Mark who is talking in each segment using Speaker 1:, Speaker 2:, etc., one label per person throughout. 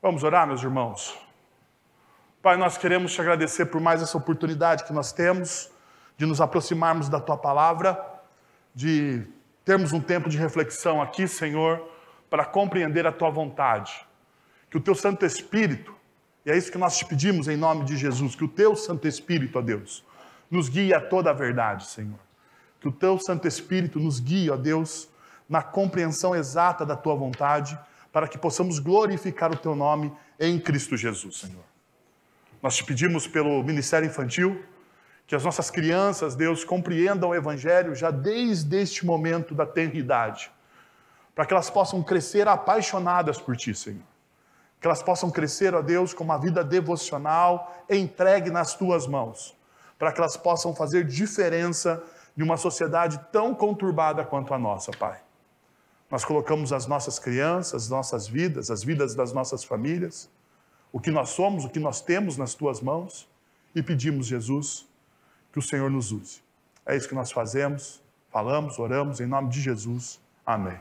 Speaker 1: Vamos orar, meus irmãos? Pai, nós queremos te agradecer por mais essa oportunidade que nós temos de nos aproximarmos da Tua Palavra, de termos um tempo de reflexão aqui, Senhor, para compreender a Tua vontade. Que o Teu Santo Espírito, e é isso que nós te pedimos em nome de Jesus, que o Teu Santo Espírito, ó Deus, nos guie a toda a verdade, Senhor. Que o Teu Santo Espírito nos guie, ó Deus, na compreensão exata da Tua vontade, para que possamos glorificar o Teu nome em Cristo Jesus, Senhor. Nós te pedimos pelo Ministério Infantil, que as nossas crianças, Deus, compreendam o Evangelho já desde este momento da tenridade, para que elas possam crescer apaixonadas por Ti, Senhor. Que elas possam crescer, ó Deus, com uma vida devocional entregue nas Tuas mãos, para que elas possam fazer diferença em uma sociedade tão conturbada quanto a nossa, Pai. Nós colocamos as nossas crianças, as nossas vidas, as vidas das nossas famílias, o que nós somos, o que nós temos nas Tuas mãos, e pedimos, Jesus, que o Senhor nos use. É isso que nós fazemos, falamos, oramos, em nome de Jesus. Amém.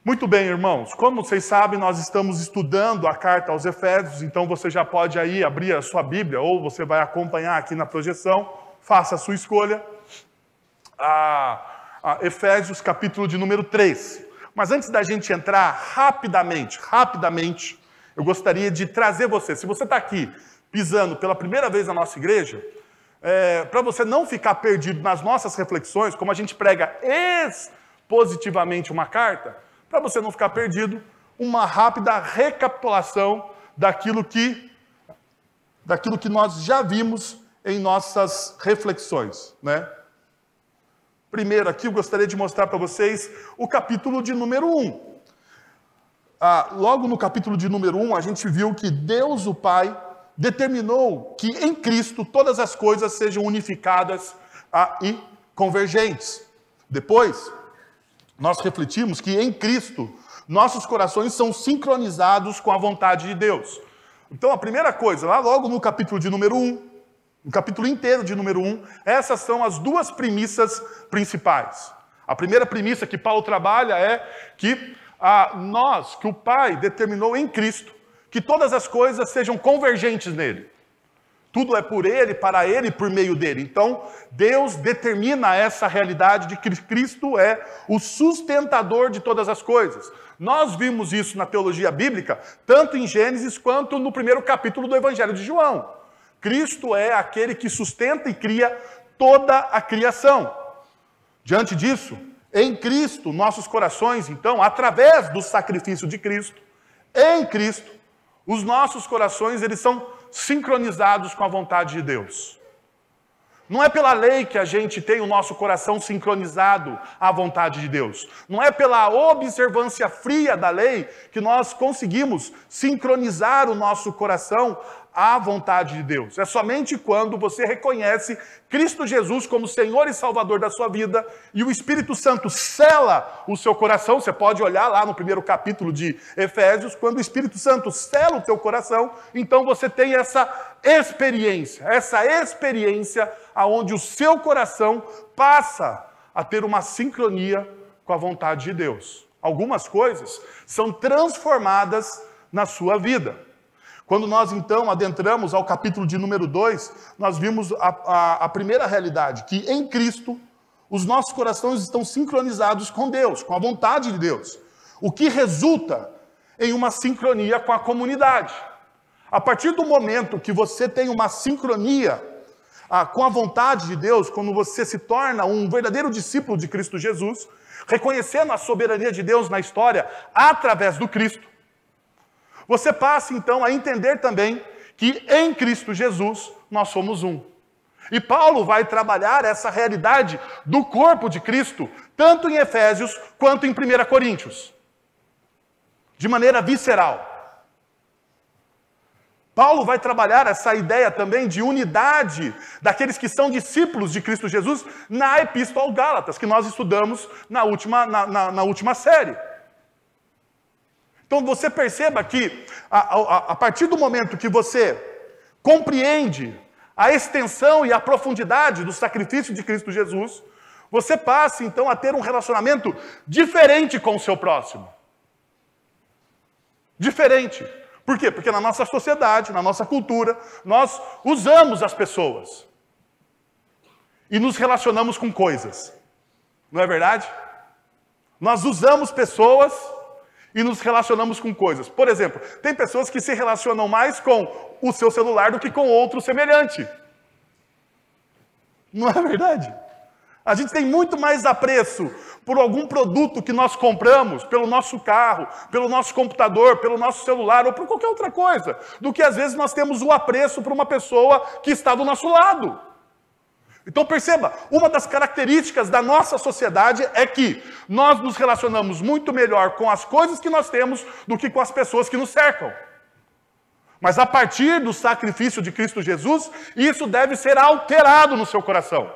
Speaker 1: Muito bem, irmãos. Como vocês sabem, nós estamos estudando a carta aos Efésios, então você já pode aí abrir a sua Bíblia, ou você vai acompanhar aqui na projeção, faça a sua escolha. Efésios, capítulo de número 3. Mas antes da gente entrar rapidamente, eu gostaria de trazer você, se você está aqui pisando pela primeira vez na nossa igreja, para você não ficar perdido nas nossas reflexões, como a gente prega expositivamente uma carta, para você não ficar perdido, uma rápida recapitulação daquilo que nós já vimos em nossas reflexões, né? Primeiro aqui eu gostaria de mostrar para vocês o capítulo de número 1. Logo no capítulo de número 1, a gente viu que Deus, o Pai, determinou que em Cristo todas as coisas sejam unificadas e convergentes. Depois, nós refletimos que em Cristo nossos corações são sincronizados com a vontade de Deus. Então a primeira coisa, lá logo no capítulo de número 1, no capítulo inteiro de número 1, essas são as duas premissas principais. A primeira premissa que Paulo trabalha é que que o Pai determinou em Cristo que todas as coisas sejam convergentes nele. Tudo é por Ele, para Ele e por meio dele. Então, Deus determina essa realidade de que Cristo é o sustentador de todas as coisas. Nós vimos isso na teologia bíblica, tanto em Gênesis quanto no primeiro capítulo do Evangelho de João. Cristo é aquele que sustenta e cria toda a criação. Diante disso, em Cristo, nossos corações, então, através do sacrifício de Cristo, em Cristo, os nossos corações, eles são sincronizados com a vontade de Deus. Não é pela lei que a gente tem o nosso coração sincronizado à vontade de Deus. Não é pela observância fria da lei que nós conseguimos sincronizar o nosso coração à vontade de Deus. É somente quando você reconhece Cristo Jesus como Senhor e Salvador da sua vida e o Espírito Santo sela o seu coração. Você pode olhar lá no primeiro capítulo de Efésios, quando o Espírito Santo sela o teu coração, então você tem essa experiência aonde o seu coração passa a ter uma sincronia com a vontade de Deus. Algumas coisas são transformadas na sua vida. Quando nós, então, adentramos ao capítulo de número 2, nós vimos a primeira realidade, que em Cristo, os nossos corações estão sincronizados com Deus, com a vontade de Deus, o que resulta em uma sincronia com a comunidade. A partir do momento que você tem uma sincronia com a vontade de Deus, quando você se torna um verdadeiro discípulo de Cristo Jesus, reconhecendo a soberania de Deus na história através do Cristo, você passa, então, a entender também que em Cristo Jesus nós somos um. E Paulo vai trabalhar essa realidade do corpo de Cristo, tanto em Efésios quanto em 1 Coríntios, de maneira visceral. Paulo vai trabalhar essa ideia também de unidade daqueles que são discípulos de Cristo Jesus na Epístola aos Gálatas, que nós estudamos na última série. Então você perceba que a partir do momento que você compreende a extensão e a profundidade do sacrifício de Cristo Jesus, você passa então a ter um relacionamento diferente com o seu próximo. diferente. Por quê? Porque na nossa sociedade, na nossa cultura, nós usamos as pessoas. E nos relacionamos com coisas. Não é verdade? Nós usamos pessoas e nos relacionamos com coisas. Por exemplo, tem pessoas que se relacionam mais com o seu celular do que com outro semelhante. Não é verdade? A gente tem muito mais apreço por algum produto que nós compramos, pelo nosso carro, pelo nosso computador, pelo nosso celular ou por qualquer outra coisa, do que às vezes nós temos o apreço por uma pessoa que está do nosso lado. Então perceba, uma das características da nossa sociedade é que nós nos relacionamos muito melhor com as coisas que nós temos do que com as pessoas que nos cercam. Mas a partir do sacrifício de Cristo Jesus, isso deve ser alterado no seu coração.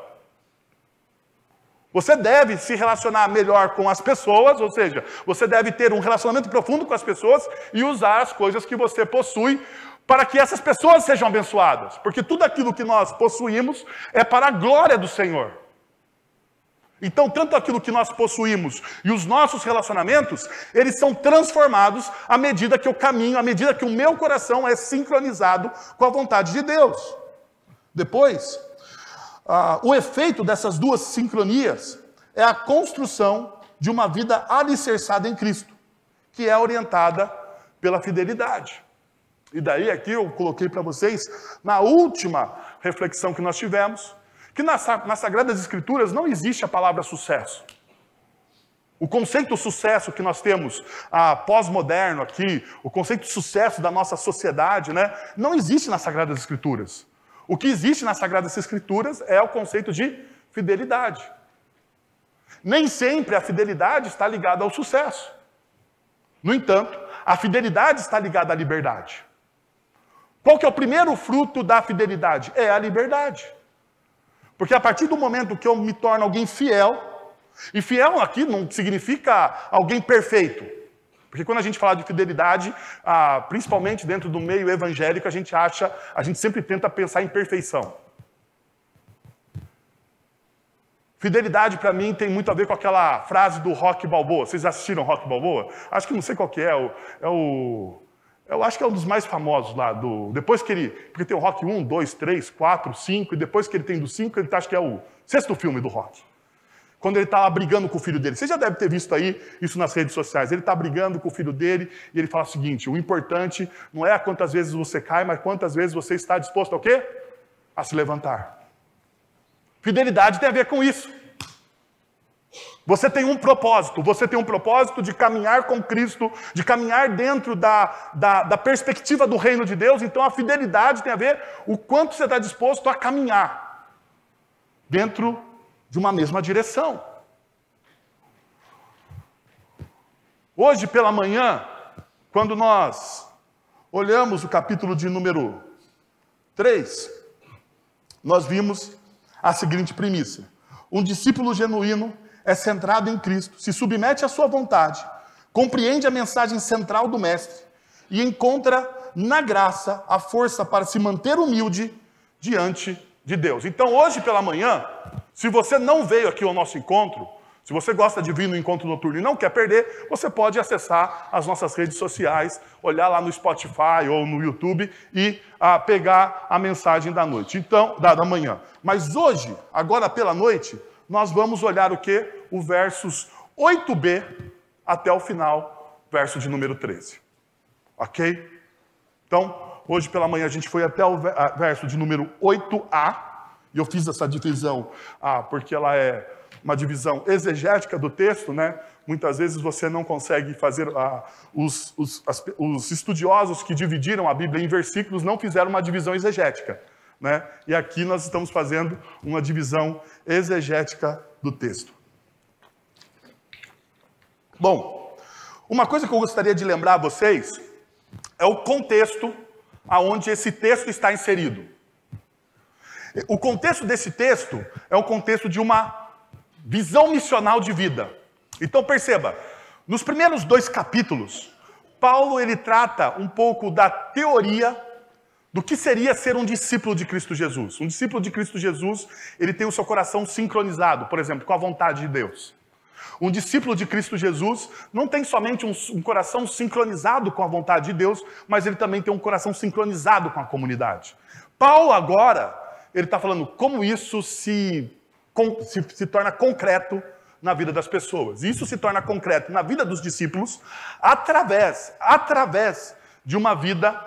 Speaker 1: Você deve se relacionar melhor com as pessoas, ou seja, você deve ter um relacionamento profundo com as pessoas e usar as coisas que você possui para que essas pessoas sejam abençoadas. Porque tudo aquilo que nós possuímos é para a glória do Senhor. Então, tanto aquilo que nós possuímos e os nossos relacionamentos, eles são transformados à medida que eu caminho, à medida que o meu coração é sincronizado com a vontade de Deus. Depois, o efeito dessas duas sincronias é a construção de uma vida alicerçada em Cristo, que é orientada pela fidelidade. E daí aqui eu coloquei para vocês, na última reflexão que nós tivemos, que nas Sagradas Escrituras não existe a palavra sucesso. O conceito de sucesso que nós temos pós-moderno aqui, o conceito de sucesso da nossa sociedade, né, não existe nas Sagradas Escrituras. O que existe nas Sagradas Escrituras é o conceito de fidelidade. Nem sempre a fidelidade está ligada ao sucesso. No entanto, a fidelidade está ligada à liberdade. Qual que é o primeiro fruto da fidelidade? É a liberdade. Porque a partir do momento que eu me torno alguém fiel, e fiel aqui não significa alguém perfeito. Porque quando a gente fala de fidelidade, principalmente dentro do meio evangélico, a gente sempre tenta pensar em perfeição. Fidelidade para mim tem muito a ver com aquela frase do Rocky Balboa. Vocês assistiram Rocky Balboa? Acho que não sei qual que é, eu acho que é um dos mais famosos lá. Depois que ele... Porque tem o Rock 1, 2, 3, 4, 5, e depois que ele tem do 5, ele acha que é o 6º filme do Rock. Quando ele está lá brigando com o filho dele. Você já deve ter visto aí isso nas redes sociais. Ele está brigando com o filho dele e ele fala o seguinte: o importante não é quantas vezes você cai, mas quantas vezes você está disposto a quê? A se levantar. Fidelidade tem a ver com isso. Você tem um propósito de caminhar com Cristo, de caminhar dentro da perspectiva do reino de Deus. Então a fidelidade tem a ver o quanto você está disposto a caminhar dentro de uma mesma direção. Hoje pela manhã, quando nós olhamos o capítulo de número 3, nós vimos a seguinte premissa: um discípulo genuíno é centrado em Cristo, se submete à sua vontade, compreende a mensagem central do Mestre e encontra na graça a força para se manter humilde diante de Deus. Então hoje pela manhã, se você não veio aqui ao nosso encontro, se você gosta de vir no encontro noturno e não quer perder, você pode acessar as nossas redes sociais, olhar lá no Spotify ou no YouTube e pegar a mensagem da noite, então, da manhã. Mas hoje, agora pela noite, nós vamos olhar o quê? O versos 8b até o final, verso de número 13. Ok? Então, hoje pela manhã a gente foi até o verso de número 8a, e eu fiz essa divisão porque ela é uma divisão exegética do texto, né? Muitas vezes você não consegue fazer... os estudiosos que dividiram a Bíblia em versículos não fizeram uma divisão exegética, né? E aqui nós estamos fazendo uma divisão exegética do texto. Bom, uma coisa que eu gostaria de lembrar a vocês é o contexto aonde esse texto está inserido. O contexto desse texto é o contexto de uma visão missional de vida. Então perceba, nos primeiros 2 capítulos, Paulo ele trata um pouco da teoria do que seria ser um discípulo de Cristo Jesus. Um discípulo de Cristo Jesus, ele tem o seu coração sincronizado, por exemplo, com a vontade de Deus. Um discípulo de Cristo Jesus não tem somente um coração sincronizado com a vontade de Deus, mas ele também tem um coração sincronizado com a comunidade. Paulo agora, ele está falando como isso se torna concreto na vida das pessoas. Isso se torna concreto na vida dos discípulos através de uma vida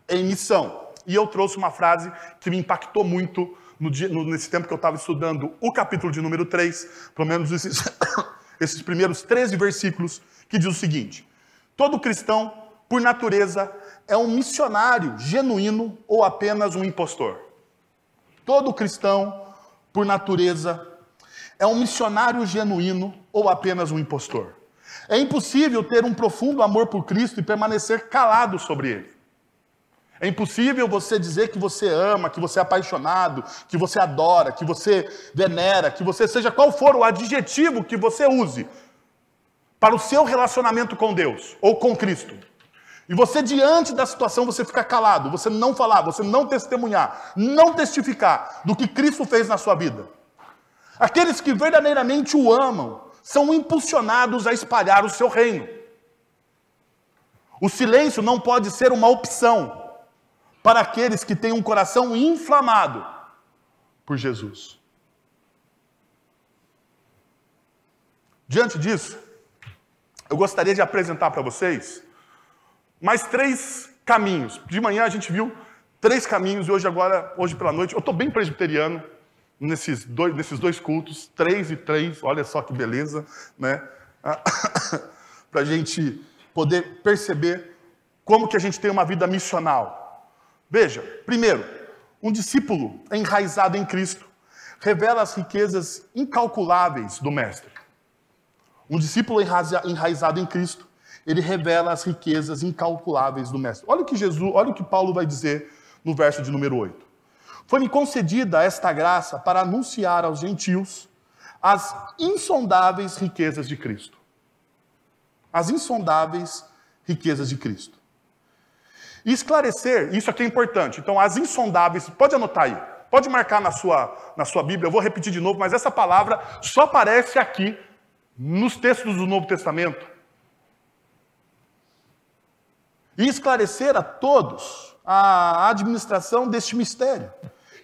Speaker 1: em missão. E eu trouxe uma frase que me impactou muito nesse tempo que eu estava estudando o capítulo de número 3, pelo menos esses primeiros 13 versículos, que diz o seguinte: todo cristão, por natureza, é um missionário genuíno ou apenas um impostor? Todo cristão, por natureza, é um missionário genuíno ou apenas um impostor? É impossível ter um profundo amor por Cristo e permanecer calado sobre ele. É impossível você dizer que você ama, que você é apaixonado, que você adora, que você venera, que você seja qual for o adjetivo que você use para o seu relacionamento com Deus ou com Cristo. E você, diante da situação, você ficar calado, você não falar, você não testemunhar, não testificar do que Cristo fez na sua vida. Aqueles que verdadeiramente o amam são impulsionados a espalhar o seu reino. O silêncio não pode ser uma opção para aqueles que têm um coração inflamado por Jesus. Diante disso, eu gostaria de apresentar para vocês mais 3 caminhos. De manhã a gente viu 3 caminhos e hoje pela noite, eu estou bem presbiteriano nesses dois cultos, 3 e 3, olha só que beleza, né? Para a gente poder perceber como que a gente tem uma vida missional. Veja, primeiro, um discípulo enraizado em Cristo revela as riquezas incalculáveis do Mestre. Um discípulo enraizado em Cristo, ele revela as riquezas incalculáveis do Mestre. Olha o que Paulo vai dizer no verso de número 8. Foi-me concedida esta graça para anunciar aos gentios as insondáveis riquezas de Cristo. As insondáveis riquezas de Cristo. E esclarecer, isso aqui é importante. Então, as insondáveis, pode anotar aí, pode marcar na sua Bíblia, eu vou repetir de novo, mas essa palavra só aparece aqui nos textos do Novo Testamento. E esclarecer a todos a administração deste mistério,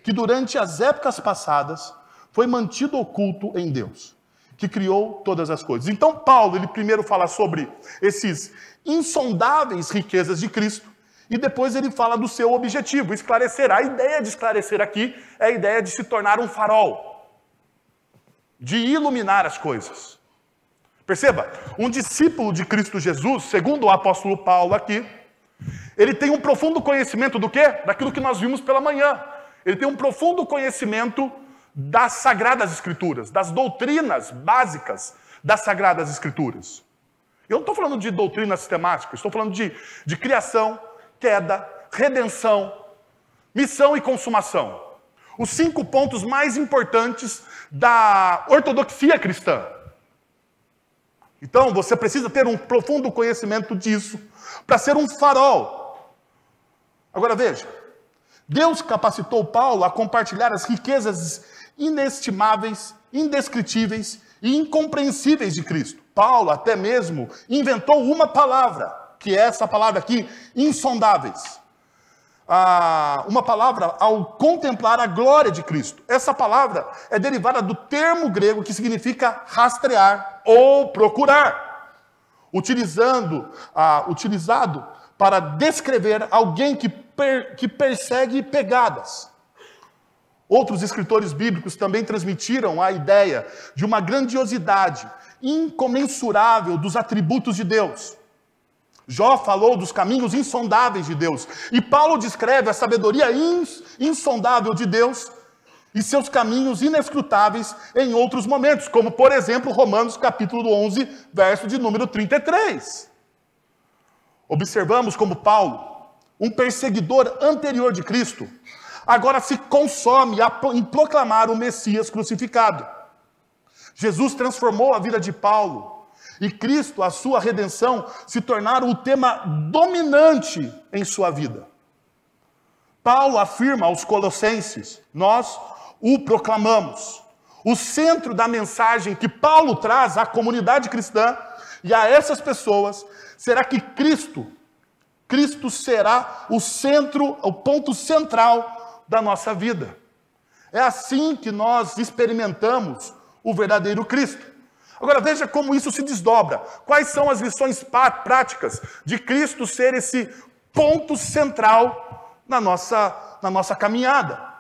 Speaker 1: que durante as épocas passadas foi mantido oculto em Deus, que criou todas as coisas. Então, Paulo, ele primeiro fala sobre esses insondáveis riquezas de Cristo, e depois ele fala do seu objetivo, esclarecer. A ideia de esclarecer aqui é a ideia de se tornar um farol, de iluminar as coisas. Perceba, um discípulo de Cristo Jesus, segundo o apóstolo Paulo aqui, ele tem um profundo conhecimento do quê? Daquilo que nós vimos pela manhã. Ele tem um profundo conhecimento das Sagradas Escrituras, das doutrinas básicas das Sagradas Escrituras. Eu não estou falando de doutrina sistemática, estou falando de criação, queda, redenção, missão e consumação. Os 5 pontos mais importantes da ortodoxia cristã. Então, você precisa ter um profundo conhecimento disso para ser um farol. Agora veja, Deus capacitou Paulo a compartilhar as riquezas inestimáveis, indescritíveis e incompreensíveis de Cristo. Paulo até mesmo inventou uma palavra, que é essa palavra aqui, insondáveis. Uma palavra ao contemplar a glória de Cristo. Essa palavra é derivada do termo grego que significa rastrear ou procurar, utilizado para descrever alguém que persegue pegadas. Outros escritores bíblicos também transmitiram a ideia de uma grandiosidade incomensurável dos atributos de Deus. Jó falou dos caminhos insondáveis de Deus. E Paulo descreve a sabedoria insondável de Deus e seus caminhos inescrutáveis em outros momentos, como, por exemplo, Romanos capítulo 11, verso de número 33. Observamos como Paulo, um perseguidor anterior de Cristo, agora se consome em proclamar o Messias crucificado. Jesus transformou a vida de Paulo, e Cristo, a sua redenção, se tornaram o tema dominante em sua vida. Paulo afirma aos Colossenses: nós o proclamamos, O centro da mensagem que Paulo traz à comunidade cristã e a essas pessoas será que Cristo será o centro, o ponto central da nossa vida. É assim que nós experimentamos o verdadeiro Cristo. Agora veja como isso se desdobra. Quais são as lições práticas de Cristo ser esse ponto central na nossa caminhada?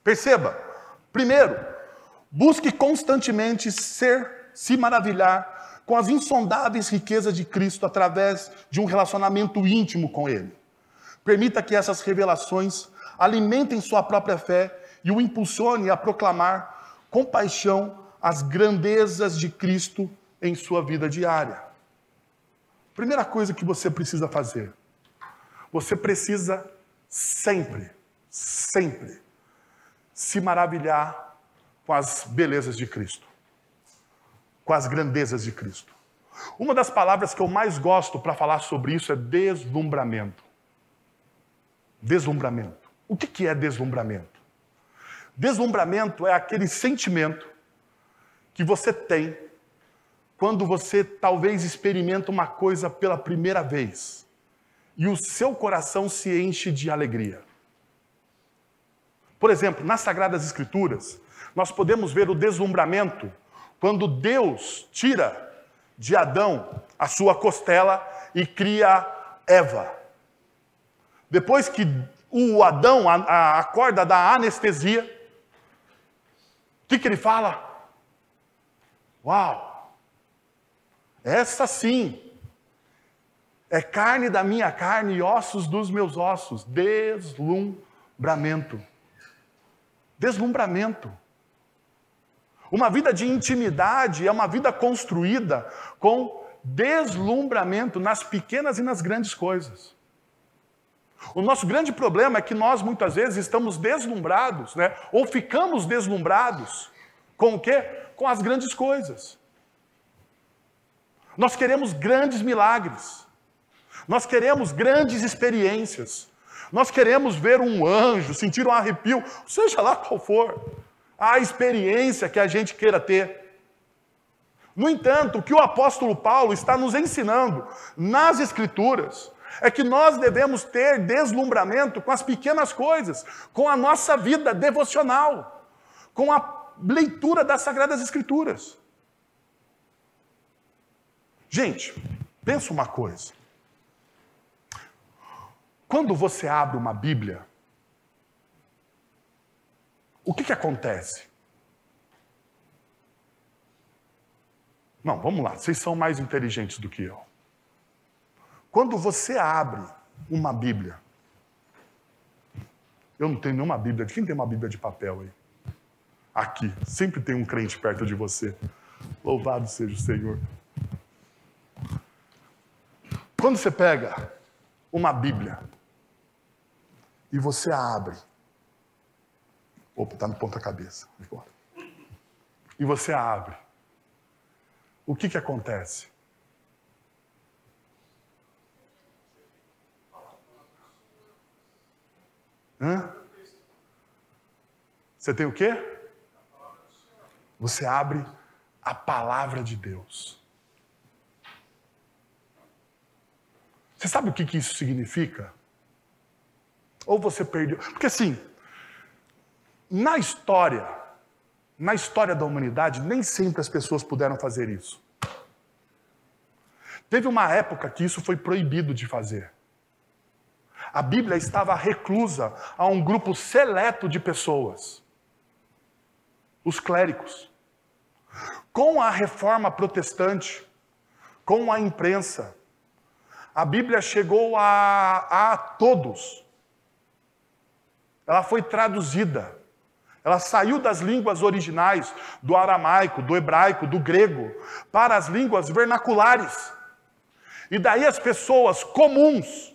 Speaker 1: Perceba. Primeiro, busque constantemente se maravilhar com as insondáveis riquezas de Cristo através de um relacionamento íntimo com Ele. Permita que essas revelações alimentem sua própria fé e o impulsione a proclamar com paixão as grandezas de Cristo em sua vida diária. Primeira coisa que você precisa fazer, você precisa sempre se maravilhar com as belezas de Cristo, com as grandezas de Cristo. Uma das palavras que eu mais gosto para falar sobre isso é deslumbramento. Deslumbramento. O que é deslumbramento? Deslumbramento é aquele sentimento que você tem quando você talvez experimenta uma coisa pela primeira vez e o seu coração se enche de alegria. Por exemplo, nas Sagradas Escrituras, nós podemos ver o deslumbramento quando Deus tira de Adão a sua costela e cria Eva. Depois que o Adão acorda da anestesia, o que ele fala? Uau! Essa sim é carne da minha carne e ossos dos meus ossos. Deslumbramento. Deslumbramento. Uma vida de intimidade é uma vida construída com deslumbramento nas pequenas e nas grandes coisas. O nosso grande problema é que nós muitas vezes estamos deslumbrados, né? Ou ficamos deslumbrados com o quê? Com as grandes coisas. Nós queremos grandes milagres. Nós queremos grandes experiências. Nós queremos ver um anjo, sentir um arrepio, seja lá qual for a experiência que a gente queira ter. No entanto, o que o apóstolo Paulo está nos ensinando nas Escrituras é que nós devemos ter deslumbramento com as pequenas coisas, com a nossa vida devocional, com a leitura das Sagradas Escrituras. Gente, pensa uma coisa. Quando você abre uma Bíblia, o que acontece? Não, vamos lá, vocês são mais inteligentes do que eu. Quando você abre uma Bíblia, eu não tenho nenhuma Bíblia. Quem tem uma Bíblia de papel aí? Aqui, sempre tem um crente perto de você. Louvado seja o Senhor. Quando você pega uma Bíblia e você abre, opa, está no ponta-cabeça, e você abre, o que acontece? Você tem o quê? Você abre a palavra de Deus. Você sabe o que isso significa? Ou você perdeu... Porque assim, na história da humanidade, nem sempre as pessoas puderam fazer isso. Teve uma época que isso foi proibido de fazer. A Bíblia estava reclusa a um grupo seleto de pessoas. Os clérigos. Com a reforma protestante, com a imprensa, a Bíblia chegou a todos. Ela foi traduzida. Ela saiu das línguas originais, do aramaico, do hebraico, do grego, para as línguas vernaculares. E daí as pessoas comuns,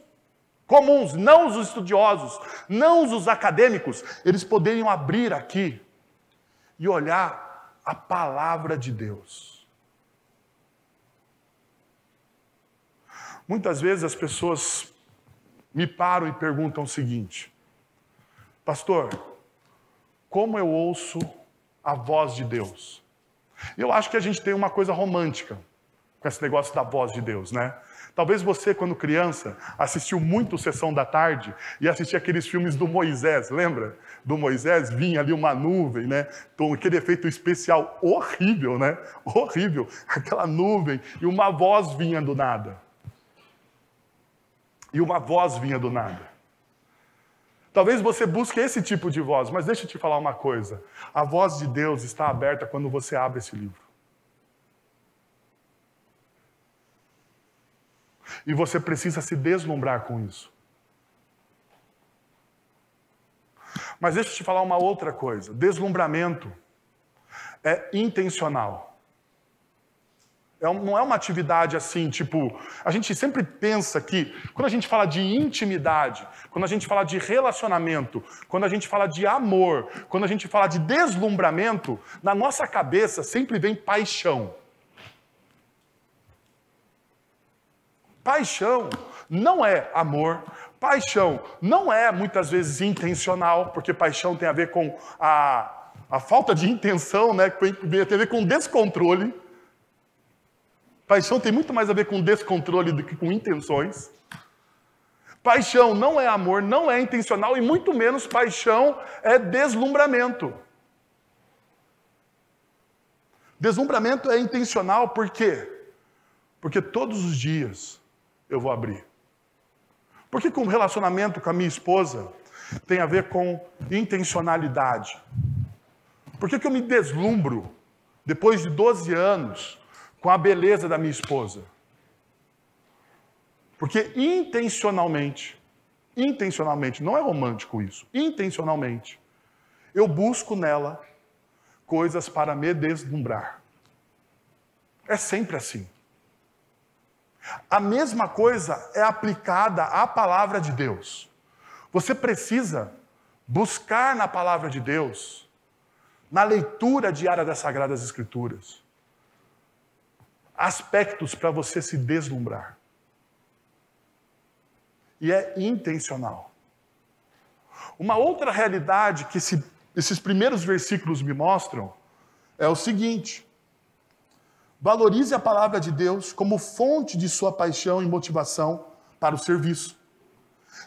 Speaker 1: não os estudiosos, não os acadêmicos, eles poderiam abrir aqui e olhar a palavra de Deus. Muitas vezes as pessoas me param e perguntam o seguinte: pastor, como eu ouço a voz de Deus. Eu acho que a gente tem uma coisa romântica com esse negócio da voz de Deus, né? Talvez você, quando criança, assistiu muito Sessão da Tarde e assistia aqueles filmes do Moisés, lembra? Do Moisés, vinha ali uma nuvem, né? Então, aquele efeito especial horrível, né? Horrível. Aquela nuvem e uma voz vinha do nada. E uma voz vinha do nada. Talvez você busque esse tipo de voz, mas deixa eu te falar uma coisa. A voz de Deus está aberta quando você abre esse livro. E você precisa se deslumbrar com isso. Mas deixa eu te falar uma outra coisa. Deslumbramento é intencional. Não é uma atividade assim, tipo... A gente sempre pensa que, quando a gente fala de intimidade, quando a gente fala de relacionamento, quando a gente fala de amor, quando a gente fala de deslumbramento, na nossa cabeça sempre vem paixão. Paixão não é amor. Paixão não é, muitas vezes, intencional, porque paixão tem a ver com a falta de intenção, né? Tem a ver com descontrole. Paixão tem muito mais a ver com descontrole do que com intenções. Paixão não é amor, não é intencional, e muito menos paixão é deslumbramento. Deslumbramento é intencional, por quê? Porque todos os dias eu vou abrir. Por que um relacionamento com a minha esposa tem a ver com intencionalidade? Por que eu me deslumbro, depois de 12 anos, com a beleza da minha esposa? Porque intencionalmente, não é romântico isso, intencionalmente, eu busco nela coisas para me deslumbrar. É sempre assim. A mesma coisa é aplicada à palavra de Deus. Você precisa buscar na palavra de Deus, na leitura diária das Sagradas Escrituras, aspectos para você se deslumbrar. E é intencional. Uma outra realidade que esses primeiros versículos me mostram é o seguinte: valorize a palavra de Deus como fonte de sua paixão e motivação para o serviço.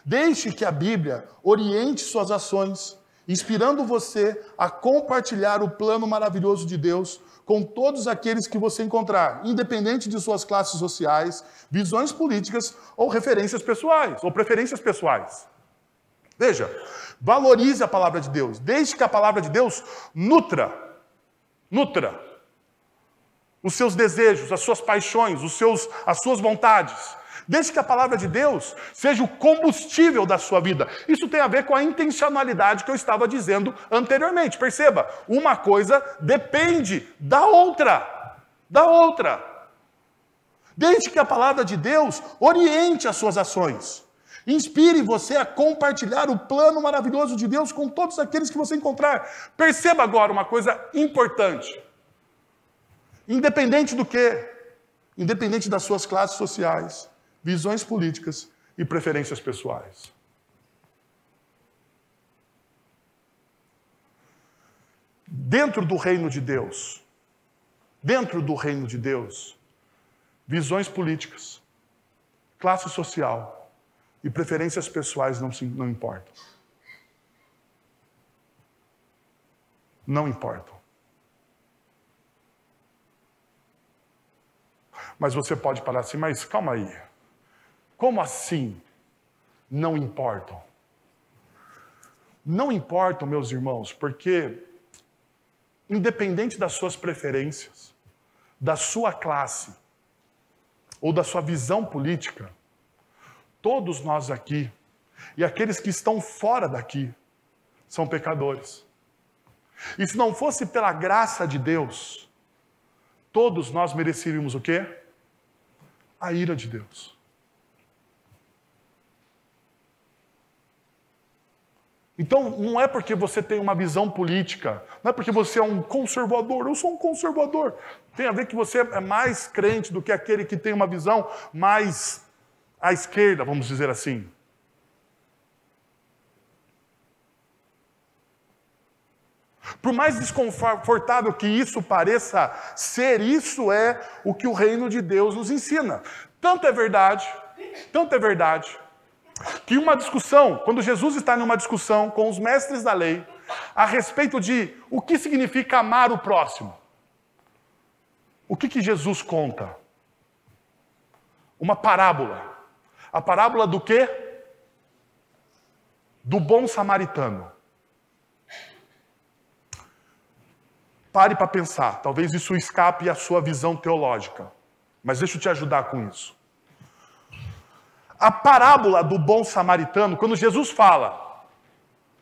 Speaker 1: Deixe que a Bíblia oriente suas ações, inspirando você a compartilhar o plano maravilhoso de Deus com todos aqueles que você encontrar, independente de suas classes sociais, visões políticas ou referências pessoais, ou preferências pessoais. Veja, valorize a palavra de Deus. Deixe que a palavra de Deus nutra os seus desejos, as suas paixões, as suas vontades. Deixe que a palavra de Deus seja o combustível da sua vida. Isso tem a ver com a intencionalidade que eu estava dizendo anteriormente. Perceba, uma coisa depende da outra. Deixe que a palavra de Deus oriente as suas ações. Inspire você a compartilhar o plano maravilhoso de Deus com todos aqueles que você encontrar. Perceba agora uma coisa importante. Independente do quê? Independente das suas classes sociais, visões políticas e preferências pessoais. Dentro do reino de Deus, visões políticas, classe social e preferências pessoais não importam. Não importam. Mas você pode parar assim, mas calma aí. Como assim não importam? Não importam, meus irmãos, porque independente das suas preferências, da sua classe ou da sua visão política, todos nós aqui e aqueles que estão fora daqui são pecadores. E se não fosse pela graça de Deus, todos nós mereceríamos o quê? A ira de Deus. Então, não é porque você tem uma visão política, não é porque você é um conservador, eu sou um conservador. Tem a ver que você é mais crente do que aquele que tem uma visão mais à esquerda, vamos dizer assim. Por mais desconfortável que isso pareça ser, isso é o que o reino de Deus nos ensina. Tanto é verdade, que uma discussão, quando Jesus está numa discussão com os mestres da lei, a respeito de o que significa amar o próximo, o que Jesus conta? Uma parábola. A parábola do quê? Do bom samaritano. Pare para pensar, talvez isso escape à sua visão teológica, mas deixa eu te ajudar com isso. A parábola do bom samaritano, quando Jesus fala,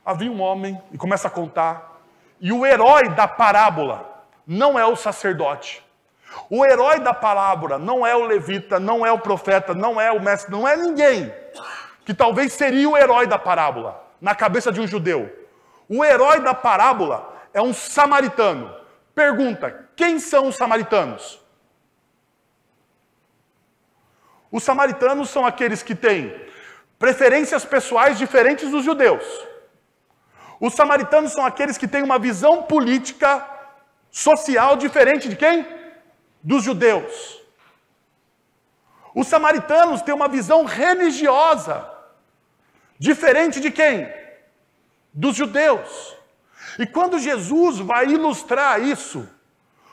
Speaker 1: havia um homem, e começa a contar, e o herói da parábola não é o sacerdote. O herói da parábola não é o levita, não é o profeta, não é o mestre, não é ninguém, que talvez seria o herói da parábola, na cabeça de um judeu. O herói da parábola é um samaritano. Pergunta, quem são os samaritanos? Os samaritanos são aqueles que têm preferências pessoais diferentes dos judeus. Os samaritanos são aqueles que têm uma visão política, social diferente de quem? Dos judeus. Os samaritanos têm uma visão religiosa diferente de quem? Dos judeus. E quando Jesus vai ilustrar isso,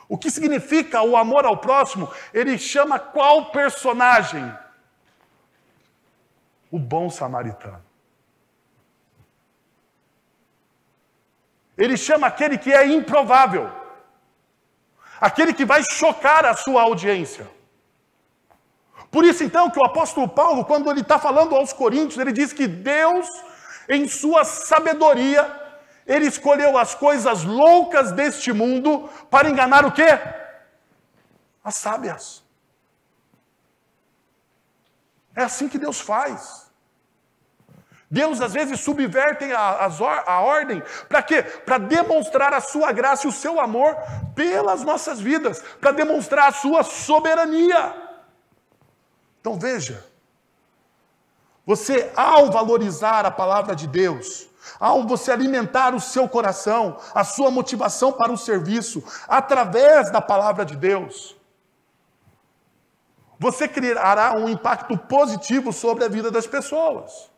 Speaker 1: o que significa o amor ao próximo, ele chama qual personagem? O bom samaritano. Ele chama aquele que é improvável. Aquele que vai chocar a sua audiência. Por isso então que o apóstolo Paulo, quando ele está falando aos Coríntios, ele diz que Deus, em sua sabedoria, ele escolheu as coisas loucas deste mundo para enganar o quê? As sábias. É assim que Deus faz. Deus às vezes subverte a ordem. Para quê? Para demonstrar a sua graça e o seu amor pelas nossas vidas. Para demonstrar a sua soberania. Então veja. Você, ao valorizar a palavra de Deus, ao você alimentar o seu coração, a sua motivação para o serviço, através da palavra de Deus, você criará um impacto positivo sobre a vida das pessoas.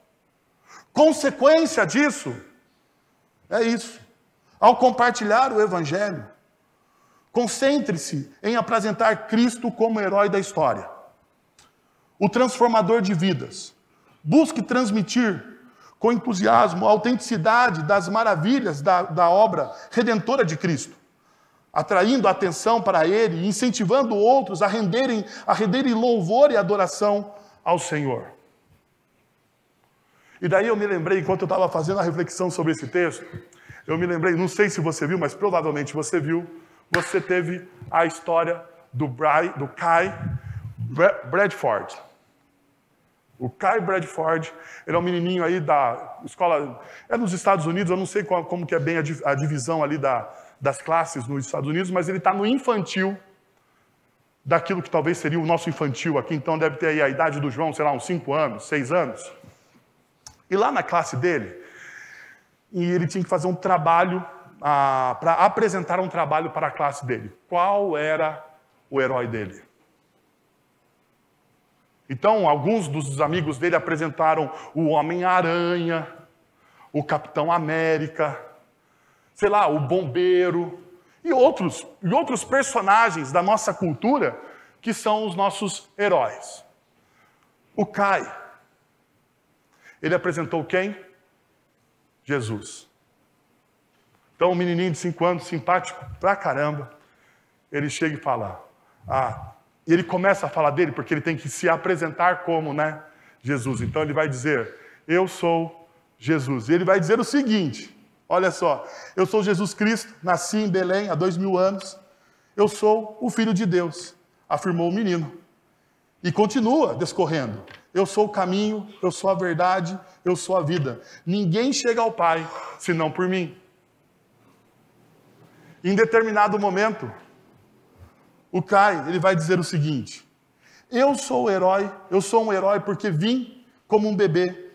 Speaker 1: Consequência disso, é isso. Ao compartilhar o Evangelho, concentre-se em apresentar Cristo como herói da história, o transformador de vidas. Busque transmitir com entusiasmo a autenticidade das maravilhas da obra redentora de Cristo, atraindo a atenção para Ele e incentivando outros a renderem louvor e adoração ao Senhor. E daí eu me lembrei, enquanto eu estava fazendo a reflexão sobre esse texto, eu me lembrei, não sei se você viu, mas provavelmente você viu, você teve a história do Kai Bradford. O Kai Bradford, ele é um menininho aí da escola, é nos Estados Unidos, eu não sei como que é bem a divisão ali das classes nos Estados Unidos, mas ele está no infantil, daquilo que talvez seria o nosso infantil aqui, então deve ter aí a idade do João, sei lá, uns 5 anos, 6 anos. E lá na classe dele, e ele tinha que fazer um trabalho, para apresentar um trabalho para a classe dele. Qual era o herói dele? Então, alguns dos amigos dele apresentaram o Homem-Aranha, o Capitão América, sei lá, o Bombeiro, e outros personagens da nossa cultura que são os nossos heróis. O Kai, ele apresentou quem? Jesus. Então, um menininho de 5 anos, simpático pra caramba, ele chega e fala, e ele começa a falar dele, porque ele tem que se apresentar como, Jesus. Então ele vai dizer, eu sou Jesus. E ele vai dizer o seguinte, olha só, eu sou Jesus Cristo, nasci em Belém há 2000 anos, eu sou o Filho de Deus, afirmou o menino. E continua discorrendo, eu sou o caminho, eu sou a verdade, eu sou a vida. Ninguém chega ao Pai, senão por mim. Em determinado momento, o Kai, ele vai dizer o seguinte, eu sou um herói porque vim como um bebê,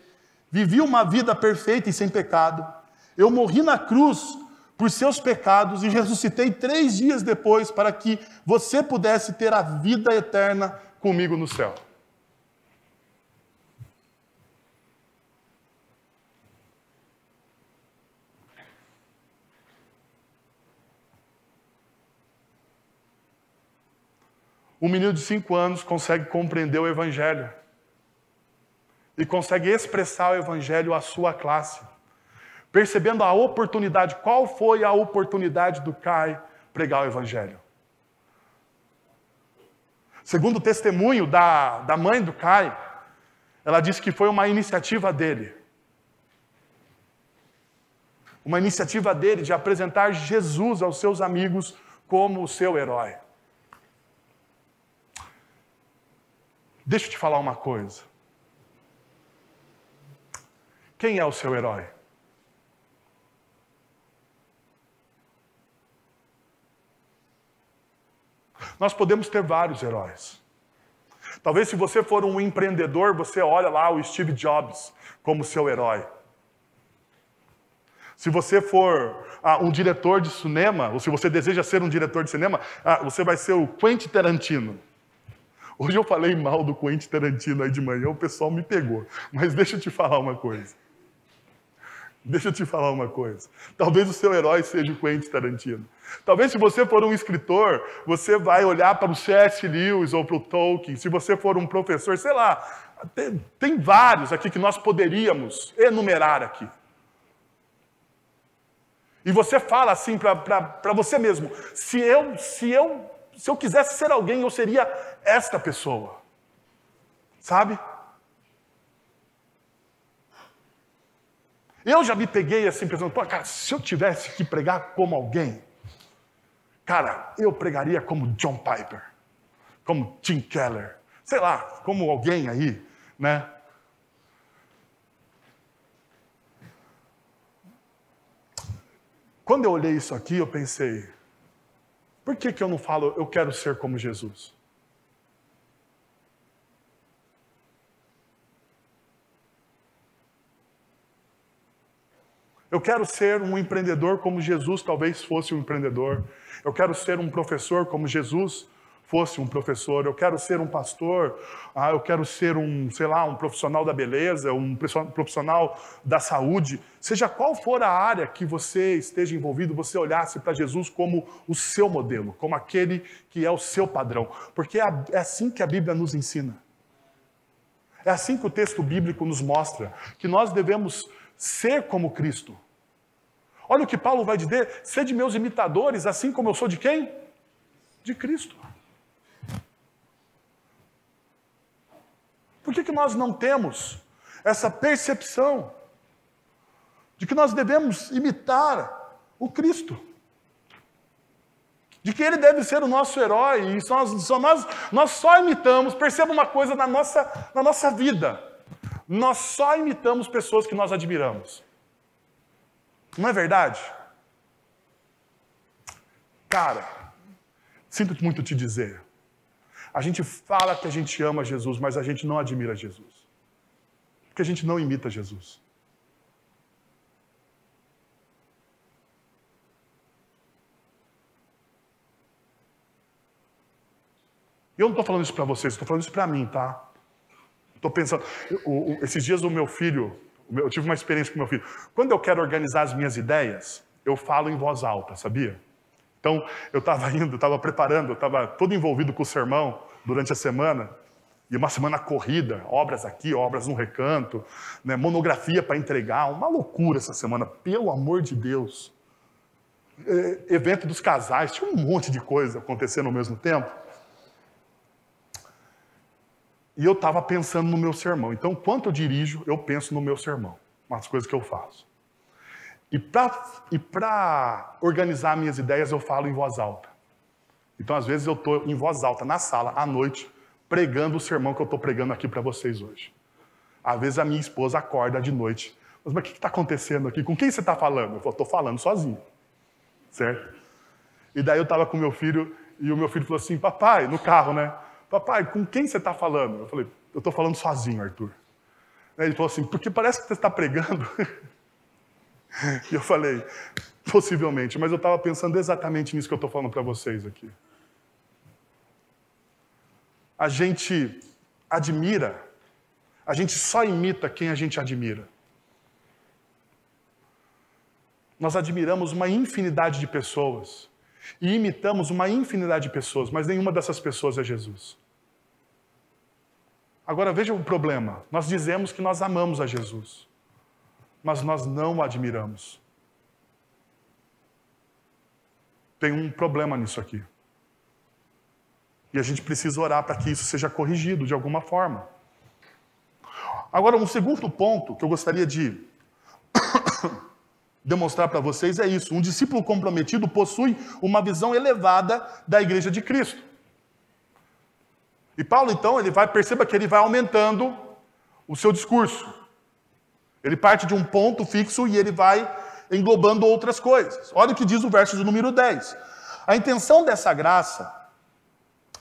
Speaker 1: vivi uma vida perfeita e sem pecado, eu morri na cruz por seus pecados e ressuscitei 3 dias depois para que você pudesse ter a vida eterna comigo no céu. Um menino de 5 anos consegue compreender o Evangelho e consegue expressar o Evangelho à sua classe, percebendo a oportunidade. Qual foi a oportunidade do Kai pregar o Evangelho? Segundo o testemunho da mãe do Kai, ela disse que foi uma iniciativa dele. Uma iniciativa dele de apresentar Jesus aos seus amigos como o seu herói. Deixa eu te falar uma coisa. Quem é o seu herói? Nós podemos ter vários heróis. Talvez se você for um empreendedor, você olha lá o Steve Jobs como seu herói. Se você for um diretor de cinema, ou se você deseja ser um diretor de cinema, você vai ser o Quentin Tarantino. Hoje eu falei mal do Quentin Tarantino aí de manhã, o pessoal me pegou. Mas deixa eu te falar uma coisa. Talvez o seu herói seja o Quentin Tarantino. Talvez se você for um escritor, você vai olhar para o C.S. Lewis ou para o Tolkien. Se você for um professor, sei lá, tem vários aqui que nós poderíamos enumerar aqui. E você fala assim para você mesmo, se eu quisesse ser alguém, eu seria esta pessoa. Sabe? Eu já me peguei assim, pensando, cara, se eu tivesse que pregar como alguém, cara, eu pregaria como John Piper, como Tim Keller, sei lá, como alguém aí, né? Quando eu olhei isso aqui, eu pensei, por que eu não falo, eu quero ser como Jesus? Eu quero ser um empreendedor como Jesus talvez fosse um empreendedor. Eu quero ser um professor como Jesus fosse um professor. Eu quero ser um pastor. Eu quero ser um profissional da beleza, um profissional da saúde. Seja qual for a área que você esteja envolvido, você olhasse para Jesus como o seu modelo, como aquele que é o seu padrão. Porque é assim que a Bíblia nos ensina. É assim que o texto bíblico nos mostra que nós devemos ser como Cristo. Olha o que Paulo vai dizer, sede meus imitadores, assim como eu sou de quem? De Cristo. Por que nós não temos essa percepção de que nós devemos imitar o Cristo? De que Ele deve ser o nosso herói, e nós só imitamos, perceba uma coisa na nossa vida, nós só imitamos pessoas que nós admiramos. Não é verdade? Cara, sinto muito te dizer, a gente fala que a gente ama Jesus, mas a gente não admira Jesus. Porque a gente não imita Jesus. Eu não estou falando isso para vocês, estou falando isso para mim, tá? Estou pensando, esses dias o meu filho, eu tive uma experiência com o meu filho. Quando eu quero organizar as minhas ideias, eu falo em voz alta, sabia? Então, eu estava preparando, eu estava todo envolvido com o sermão durante a semana, e uma semana corrida, obras aqui, obras no recanto, né, monografia para entregar, uma loucura essa semana, pelo amor de Deus. Evento dos casais, tinha um monte de coisa acontecendo ao mesmo tempo. E eu estava pensando no meu sermão. Então, enquanto eu dirijo, eu penso no meu sermão, nas coisas que eu faço. E para organizar minhas ideias, eu falo em voz alta. Então, às vezes, eu estou em voz alta na sala, à noite, pregando o sermão que eu estou pregando aqui para vocês hoje. Às vezes, a minha esposa acorda de noite. Mas o que está acontecendo aqui? Com quem você está falando? Eu falo, estou falando sozinho. Certo? E daí eu estava com o meu filho, e o meu filho falou assim, papai, no carro, né? Papai, com quem você está falando? Eu falei, eu estou falando sozinho, Arthur. Ele falou assim, porque parece que você está pregando. E eu falei, possivelmente, mas eu estava pensando exatamente nisso que eu estou falando para vocês aqui. A gente admira, a gente só imita quem a gente admira. Nós admiramos uma infinidade de pessoas e imitamos uma infinidade de pessoas, mas nenhuma dessas pessoas é Jesus. Agora veja o problema. Nós dizemos que nós amamos a Jesus, mas nós não o admiramos. Tem um problema nisso aqui. E a gente precisa orar para que isso seja corrigido de alguma forma. Agora, um segundo ponto que eu gostaria de demonstrar para vocês é isso. Um discípulo comprometido possui uma visão elevada da Igreja de Cristo. E Paulo, então, perceba que ele vai aumentando o seu discurso. Ele parte de um ponto fixo e ele vai englobando outras coisas. Olha o que diz o verso de número 10. A intenção dessa graça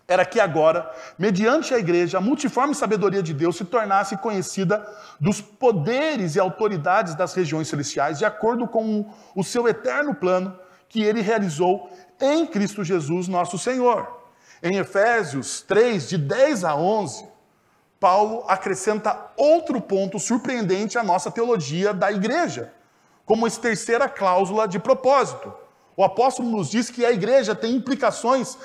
Speaker 1: era que agora, mediante a igreja, a multiforme sabedoria de Deus se tornasse conhecida dos poderes e autoridades das regiões celestiais, de acordo com o seu eterno plano que ele realizou em Cristo Jesus, nosso Senhor. Em Efésios 3, de 10 a 11, Paulo acrescenta outro ponto surpreendente à nossa teologia da igreja, como essa terceira cláusula de propósito. O apóstolo nos diz que a igreja tem implicações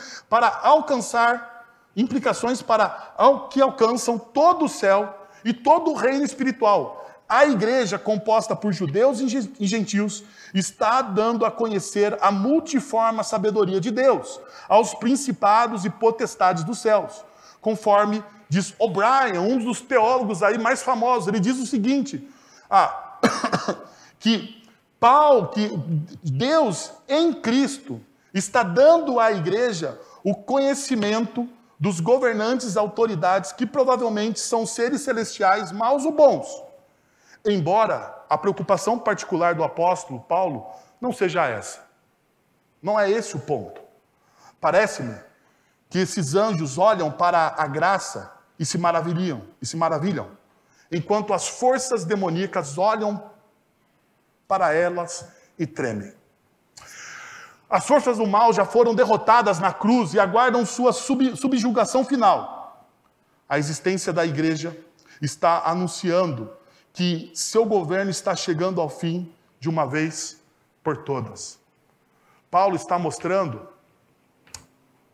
Speaker 1: que alcançam todo o céu e todo o reino espiritual. A igreja, composta por judeus e gentios, está dando a conhecer a multiforme sabedoria de Deus aos principados e potestades dos céus. Conforme diz O'Brien, um dos teólogos aí mais famosos, ele diz o seguinte, que Deus em Cristo está dando à igreja o conhecimento dos governantes e autoridades que provavelmente são seres celestiais, maus ou bons. Embora a preocupação particular do apóstolo Paulo não seja essa. Não é esse o ponto. Parece-me que esses anjos olham para a graça e se maravilham, enquanto as forças demoníacas olham para elas e tremem. As forças do mal já foram derrotadas na cruz e aguardam sua subjugação final. A existência da igreja está anunciando que seu governo está chegando ao fim de uma vez por todas. Paulo está mostrando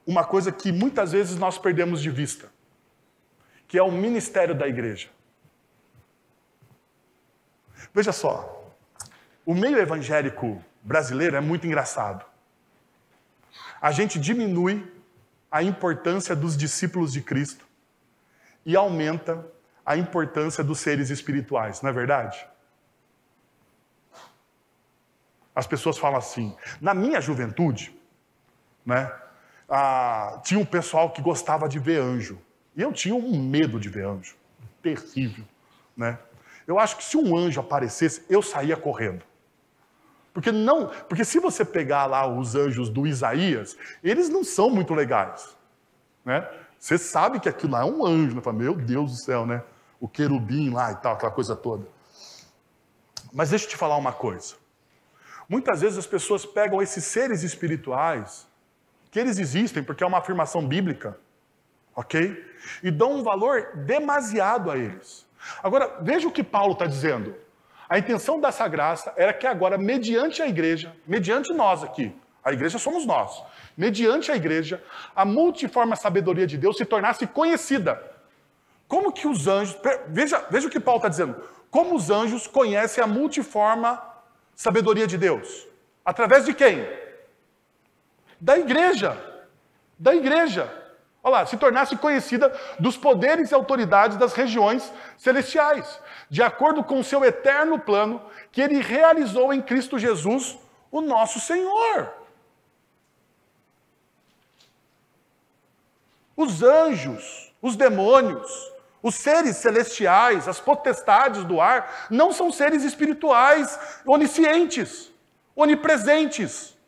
Speaker 1: uma coisa que muitas vezes nós perdemos de vista, que é o ministério da igreja. Veja só, o meio evangélico brasileiro é muito engraçado. A gente diminui a importância dos discípulos de Cristo e aumenta a importância dos seres espirituais, não é verdade? As pessoas falam assim, na minha juventude, né, tinha um pessoal que gostava de ver anjo. E eu tinha um medo de ver anjo. Terrível, né? Eu acho que se um anjo aparecesse, eu saía correndo. Porque se você pegar lá os anjos do Isaías, eles não são muito legais, né? Você sabe que aquilo lá é um anjo, né? Fala, meu Deus do céu, né? O querubim lá e tal, aquela coisa toda. Mas deixa eu te falar uma coisa. Muitas vezes as pessoas pegam esses seres espirituais, que eles existem porque é uma afirmação bíblica, ok? E dão um valor demasiado a eles. Agora, veja o que Paulo está dizendo. A intenção dessa graça era que agora, mediante a igreja, mediante nós aqui, a igreja somos nós, mediante a igreja, a multiforme sabedoria de Deus se tornasse conhecida. Como que os anjos... Veja o que Paulo está dizendo. Como os anjos conhecem a multiforme sabedoria de Deus? Através de quem? Da igreja. Da igreja. Olha lá, se tornasse conhecida dos poderes e autoridades das regiões celestiais, de acordo com o seu eterno plano que ele realizou em Cristo Jesus, o nosso Senhor. Os anjos, os demônios, os seres celestiais, as potestades do ar, não são seres espirituais oniscientes, onipresentes.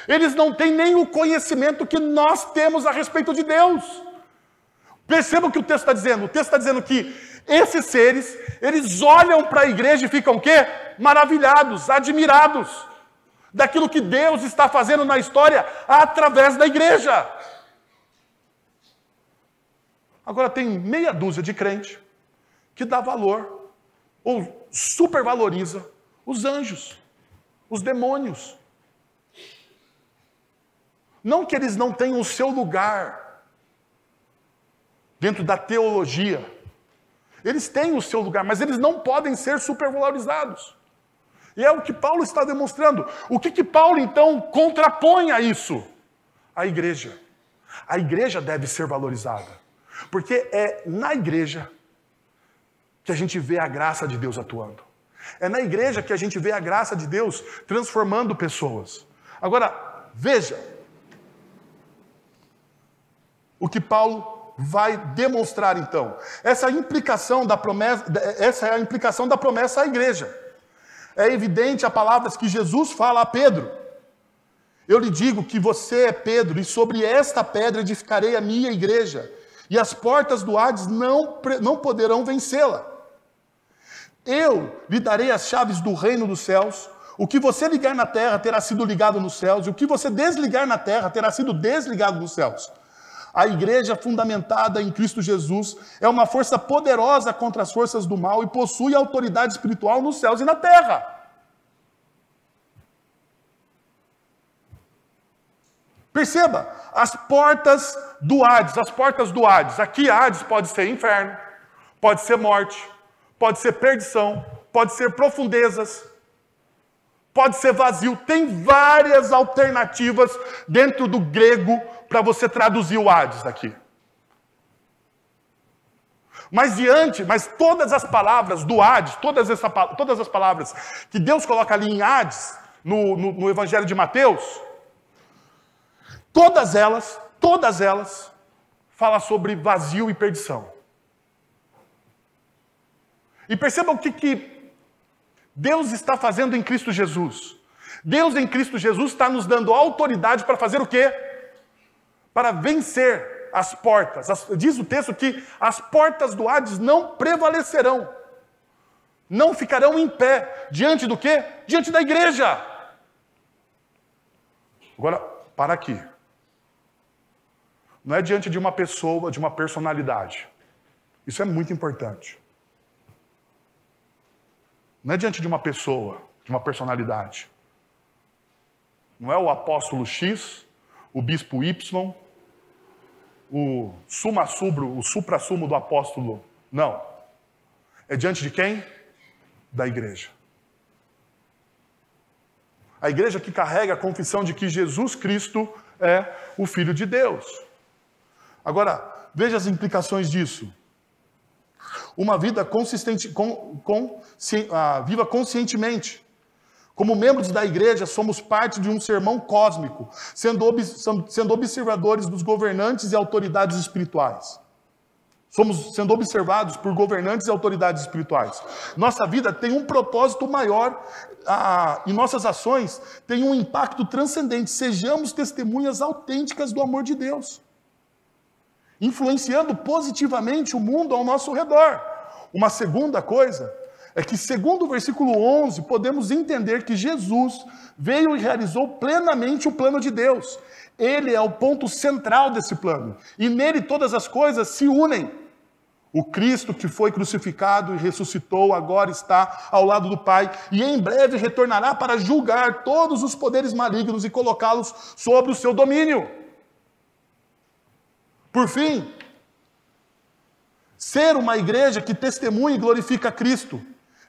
Speaker 1: Eles não têm nem o conhecimento que nós temos a respeito de Deus. Perceba o que o texto está dizendo. O texto está dizendo que esses seres, eles olham para a igreja e ficam o quê? maravilhados, admirados daquilo que Deus está fazendo na história através da igreja. Agora tem meia dúzia de crente que dá valor ou supervaloriza os anjos, os demônios. Não que eles não tenham o seu lugar dentro da teologia. Eles têm o seu lugar, mas eles não podem ser supervalorizados. E é o que Paulo está demonstrando. O que Paulo, então, contrapõe a isso? A igreja. A igreja deve ser valorizada. Porque é na igreja que a gente vê a graça de Deus atuando. É na igreja que a gente vê a graça de Deus transformando pessoas. Agora, veja o que Paulo vai demonstrar então. Essa é a implicação da promessa à igreja. É evidente a palavras que Jesus fala a Pedro. Eu lhe digo que você é Pedro, e sobre esta pedra edificarei a minha igreja, e as portas do Hades não poderão vencê-la. Eu lhe darei as chaves do reino dos céus. O que você ligar na terra terá sido ligado nos céus, e o que você desligar na terra terá sido desligado nos céus. A igreja fundamentada em Cristo Jesus é uma força poderosa contra as forças do mal e possui autoridade espiritual nos céus e na terra. Perceba, as portas do Hades. Aqui Hades pode ser inferno, pode ser morte, pode ser perdição, pode ser profundezas, pode ser vazio. Tem várias alternativas dentro do grego para você traduzir o Hades aqui. Mas todas as palavras do Hades, todas as palavras que Deus coloca ali em Hades, no Evangelho de Mateus, todas elas falam sobre vazio e perdição. E percebam o que Deus está fazendo em Cristo Jesus. Deus em Cristo Jesus está nos dando autoridade para fazer o quê? Para vencer as portas. Diz o texto que as portas do Hades não prevalecerão. Não ficarão em pé. Diante do quê? Diante da igreja. Agora, para aqui. Não é diante de uma pessoa, de uma personalidade. Isso é muito importante. Não é diante de uma pessoa, de uma personalidade. Não é o apóstolo X, o bispo Y, o supra-sumo do apóstolo. Não. É diante de quem? Da igreja. A igreja que carrega a confissão de que Jesus Cristo é o Filho de Deus. Agora, veja as implicações disso. Uma vida consistente, viva conscientemente. Como membros da igreja, somos parte de um sermão cósmico, sendo observadores dos governantes e autoridades espirituais. Somos sendo observados por governantes e autoridades espirituais. Nossa vida tem um propósito maior e nossas ações têm um impacto transcendente. Sejamos testemunhas autênticas do amor de Deus, influenciando positivamente o mundo ao nosso redor. Uma segunda coisa é que, segundo o versículo 11, podemos entender que Jesus veio e realizou plenamente o plano de Deus. Ele é o ponto central desse plano. E nele todas as coisas se unem. O Cristo que foi crucificado e ressuscitou agora está ao lado do Pai e em breve retornará para julgar todos os poderes malignos e colocá-los sob o seu domínio. Por fim, ser uma igreja que testemunha e glorifica Cristo,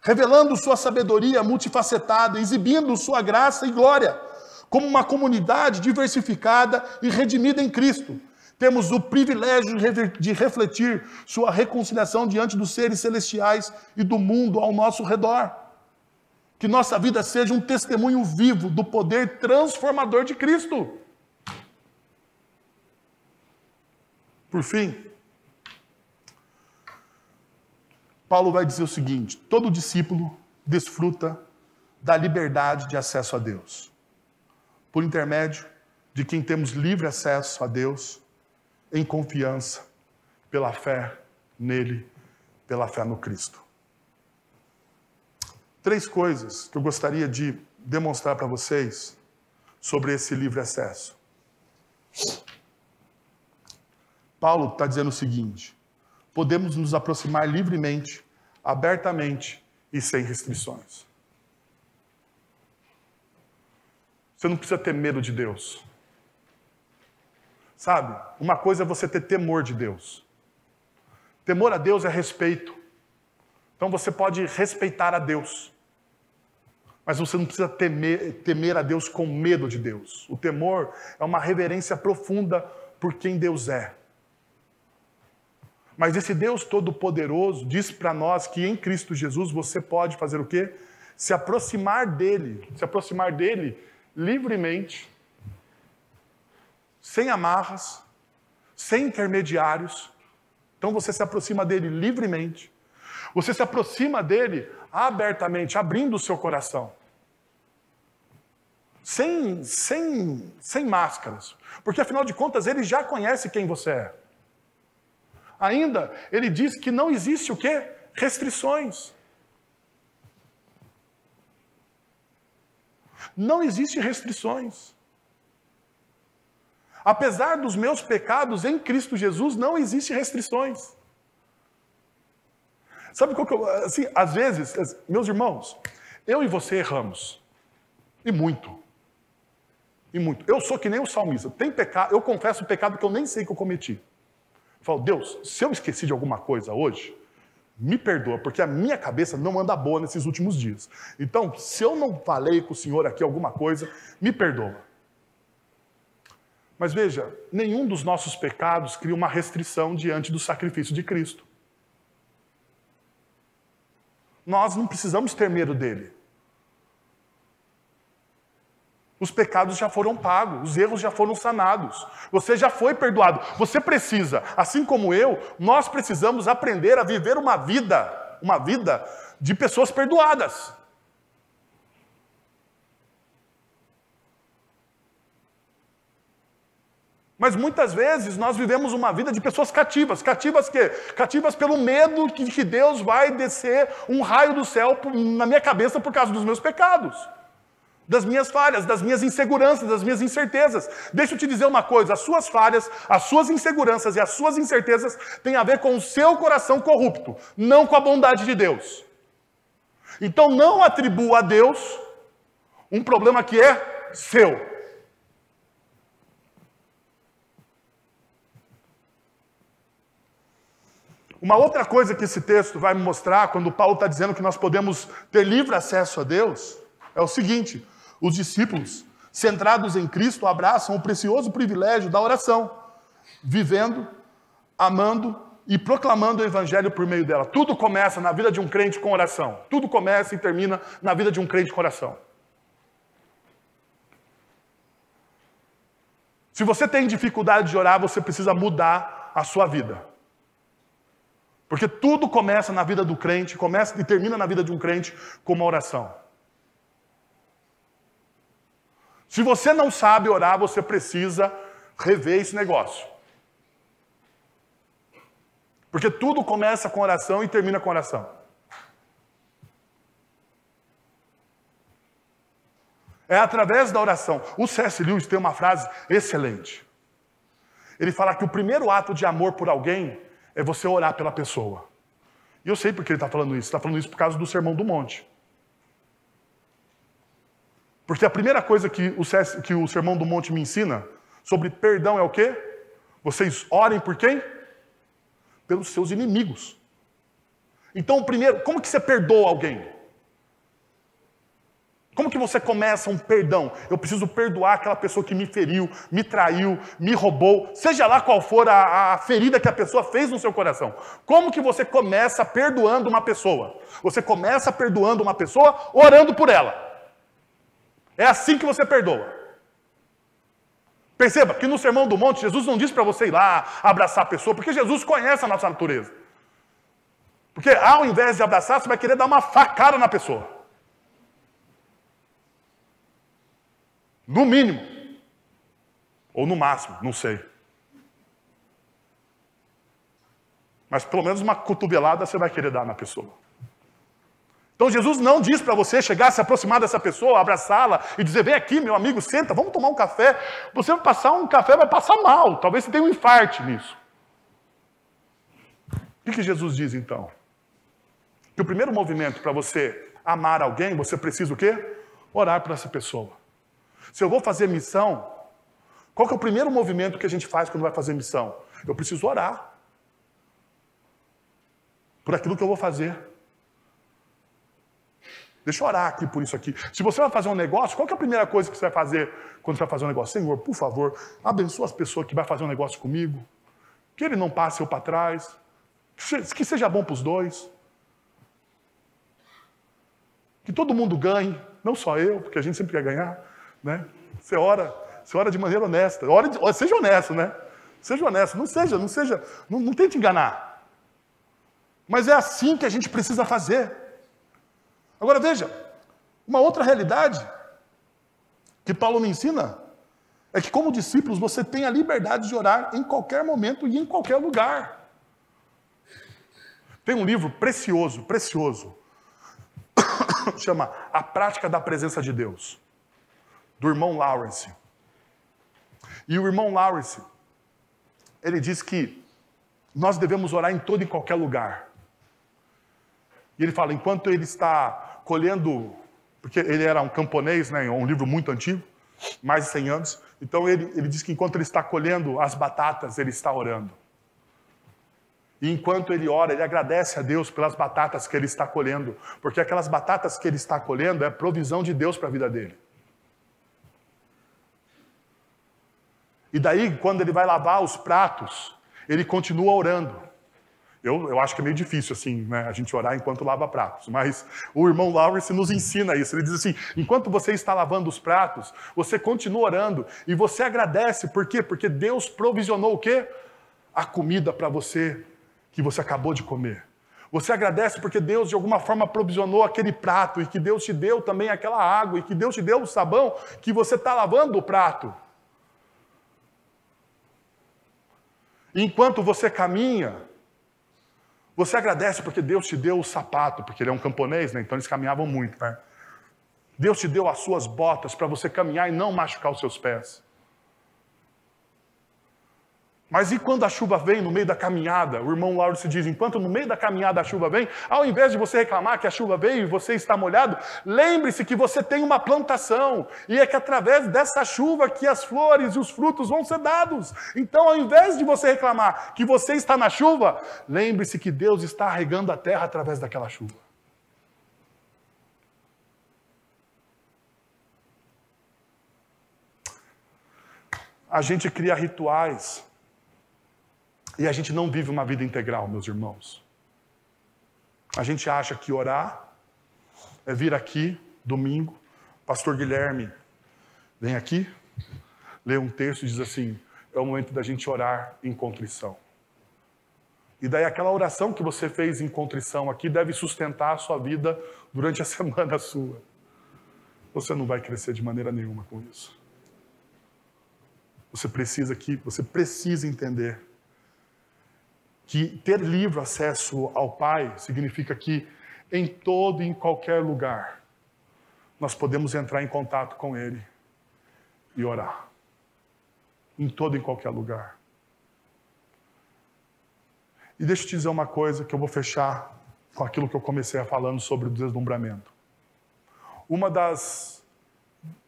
Speaker 1: revelando sua sabedoria multifacetada, exibindo sua graça e glória, como uma comunidade diversificada e redimida em Cristo. Temos o privilégio de refletir sua reconciliação diante dos seres celestiais e do mundo ao nosso redor. Que nossa vida seja um testemunho vivo do poder transformador de Cristo. Por fim, Paulo vai dizer o seguinte: todo discípulo desfruta da liberdade de acesso a Deus, por intermédio de quem temos livre acesso a Deus, em confiança, pela fé nele, pela fé no Cristo. 3 coisas que eu gostaria de demonstrar para vocês sobre esse livre acesso. Paulo está dizendo o seguinte: podemos nos aproximar livremente, abertamente e sem restrições. Você não precisa ter medo de Deus. Sabe? Uma coisa é você ter temor de Deus. Temor a Deus é respeito. Então você pode respeitar a Deus. Mas você não precisa temer a Deus com medo de Deus. O temor é uma reverência profunda por quem Deus é. Mas esse Deus Todo-Poderoso diz para nós que em Cristo Jesus você pode fazer o quê? Se aproximar dele livremente, sem amarras, sem intermediários. Então você se aproxima dele livremente. Você se aproxima dele abertamente, abrindo o seu coração. Sem máscaras. Porque afinal de contas ele já conhece quem você é. Ainda, ele diz que não existe o quê? Restrições. Não existe restrições. Apesar dos meus pecados, em Cristo Jesus não existe restrições. Sabe qual que eu... Assim, às vezes, meus irmãos, eu e você erramos. E muito. E muito. Eu sou que nem o salmista. Tem pecado, eu confesso o pecado que eu nem sei que eu cometi. Eu falo, Deus, se eu esqueci de alguma coisa hoje, me perdoa, porque a minha cabeça não anda boa nesses últimos dias. Então, se eu não falei com o Senhor aqui alguma coisa, me perdoa. Mas veja, nenhum dos nossos pecados cria uma restrição diante do sacrifício de Cristo. Nós não precisamos ter medo dele. Os pecados já foram pagos, os erros já foram sanados. Você já foi perdoado. Você precisa, assim como eu, nós precisamos aprender a viver uma vida de pessoas perdoadas. Mas muitas vezes nós vivemos uma vida de pessoas cativas. Cativas quê? Cativas pelo medo de que Deus vai descer um raio do céu na minha cabeça por causa dos meus pecados. Das minhas falhas, das minhas inseguranças, das minhas incertezas. Deixa eu te dizer uma coisa, as suas falhas, as suas inseguranças e as suas incertezas têm a ver com o seu coração corrupto, não com a bondade de Deus. Então não atribua a Deus um problema que é seu. Uma outra coisa que esse texto vai me mostrar, quando Paulo está dizendo que nós podemos ter livre acesso a Deus, é o seguinte: os discípulos, centrados em Cristo, abraçam o precioso privilégio da oração, vivendo, amando e proclamando o Evangelho por meio dela. Tudo começa na vida de um crente com oração. Tudo começa e termina na vida de um crente com oração. Se você tem dificuldade de orar, você precisa mudar a sua vida. Porque tudo começa na vida do crente, começa e termina na vida de um crente com uma oração. Se você não sabe orar, você precisa rever esse negócio. Porque tudo começa com oração e termina com oração. É através da oração. O C.S. Lewis tem uma frase excelente. Ele fala que o primeiro ato de amor por alguém é você orar pela pessoa. E eu sei por que ele está falando isso. Ele está falando isso por causa do Sermão do Monte. Porque a primeira coisa que o Sermão do Monte me ensina sobre perdão é o quê? Vocês orem por quem? Pelos seus inimigos. Então, primeiro, como que você perdoa alguém? Como que você começa um perdão? Eu preciso perdoar aquela pessoa que me feriu, me traiu, me roubou, seja lá qual for a ferida que a pessoa fez no seu coração. Como que você começa perdoando uma pessoa? Você começa perdoando uma pessoa orando por ela. É assim que você perdoa. Perceba que no Sermão do Monte, Jesus não diz para você ir lá abraçar a pessoa, porque Jesus conhece a nossa natureza. Porque ao invés de abraçar, você vai querer dar uma facada na pessoa. No mínimo. Ou no máximo, não sei. Mas pelo menos uma cotovelada você vai querer dar na pessoa. Então Jesus não diz para você chegar, se aproximar dessa pessoa, abraçá-la e dizer, vem aqui, meu amigo, senta, vamos tomar um café. Você vai passar um café, vai passar mal. Talvez você tenha um infarte nisso. O que Jesus diz então? Que o primeiro movimento para você amar alguém, você precisa o quê? Orar por essa pessoa. Se eu vou fazer missão, qual que é o primeiro movimento que a gente faz quando vai fazer missão? Eu preciso orar por aquilo que eu vou fazer. Deixa eu orar aqui por isso aqui. Se você vai fazer um negócio, qual que é a primeira coisa que você vai fazer quando você vai fazer um negócio? Senhor, por favor, abençoa as pessoas que vão fazer um negócio comigo. Que ele não passe eu para trás. Que seja bom para os dois. Que todo mundo ganhe. Não só eu, porque a gente sempre quer ganhar. Né? Você ora de maneira honesta. Seja honesto, né? Seja honesto. Não tente enganar. Mas é assim que a gente precisa fazer. Agora veja, uma outra realidade que Paulo me ensina é que como discípulos você tem a liberdade de orar em qualquer momento e em qualquer lugar. Tem um livro precioso, chama A Prática da Presença de Deus, do irmão Lawrence. E o irmão Lawrence, ele diz que nós devemos orar em todo e qualquer lugar. E ele fala, enquanto ele está colhendo, porque ele era um camponês, né, um livro muito antigo, mais de 100 anos, então ele diz que enquanto ele está colhendo as batatas, ele está orando. E enquanto ele ora, ele agradece a Deus pelas batatas que ele está colhendo, porque aquelas batatas que ele está colhendo é provisão de Deus para a vida dele. E daí, quando ele vai lavar os pratos, ele continua orando. Eu acho que é meio difícil, assim, né, a gente orar enquanto lava pratos. Mas o irmão Lawrence nos ensina isso. Ele diz assim, enquanto você está lavando os pratos, você continua orando e você agradece. Por quê? Porque Deus provisionou o quê? A comida para você que você acabou de comer. Você agradece porque Deus, de alguma forma, provisionou aquele prato e que Deus te deu também aquela água e que Deus te deu o sabão que você está lavando o prato. E enquanto você caminha, você agradece porque Deus te deu o sapato, porque ele é um camponês, né? Então eles caminhavam muito, né? Deus te deu as suas botas para você caminhar e não machucar os seus pés. Mas e quando a chuva vem no meio da caminhada? O irmão Lauro se diz, enquanto no meio da caminhada a chuva vem, ao invés de você reclamar que a chuva veio e você está molhado, lembre-se que você tem uma plantação. E é que através dessa chuva que as flores e os frutos vão ser dados. Então, ao invés de você reclamar que você está na chuva, lembre-se que Deus está regando a terra através daquela chuva. A gente cria rituais. E a gente não vive uma vida integral, meus irmãos. A gente acha que orar é vir aqui, domingo, pastor Guilherme vem aqui, lê um texto e diz assim, é o momento da gente orar em contrição. E daí aquela oração que você fez em contrição aqui deve sustentar a sua vida durante a semana sua. Você não vai crescer de maneira nenhuma com isso. Você precisa entender que ter livre acesso ao Pai significa que em todo e em qualquer lugar nós podemos entrar em contato com Ele e orar. Em todo e em qualquer lugar. E deixa eu te dizer uma coisa que eu vou fechar com aquilo que eu comecei falando sobre o deslumbramento. Uma das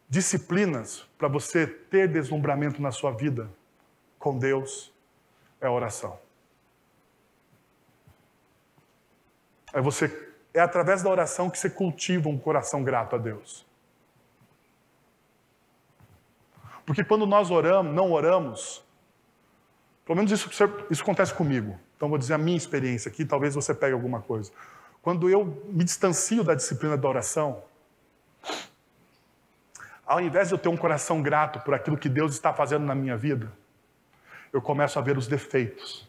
Speaker 1: disciplinas para você ter deslumbramento na sua vida com Deus é a oração. É através da oração que você cultiva um coração grato a Deus. Porque quando nós não oramos, pelo menos isso acontece comigo. Então vou dizer a minha experiência aqui, talvez você pegue alguma coisa. Quando eu me distancio da disciplina da oração, ao invés de eu ter um coração grato por aquilo que Deus está fazendo na minha vida, eu começo a ver os defeitos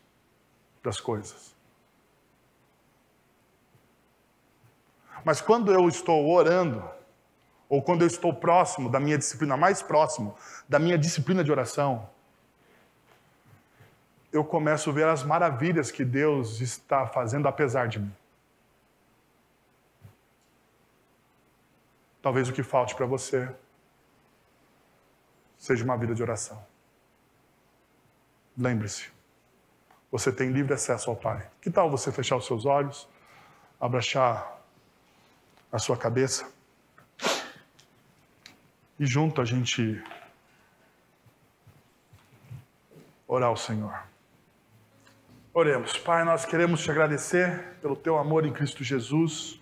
Speaker 1: das coisas. Mas quando eu estou orando, ou quando eu estou próximo da minha disciplina, mais próximo da minha disciplina de oração, eu começo a ver as maravilhas que Deus está fazendo apesar de mim. Talvez o que falte para você seja uma vida de oração. Lembre-se, você tem livre acesso ao Pai. Que tal você fechar os seus olhos, abaixar a sua cabeça e junto a gente orar ao Senhor. Oremos. Pai, nós queremos te agradecer pelo teu amor em Cristo Jesus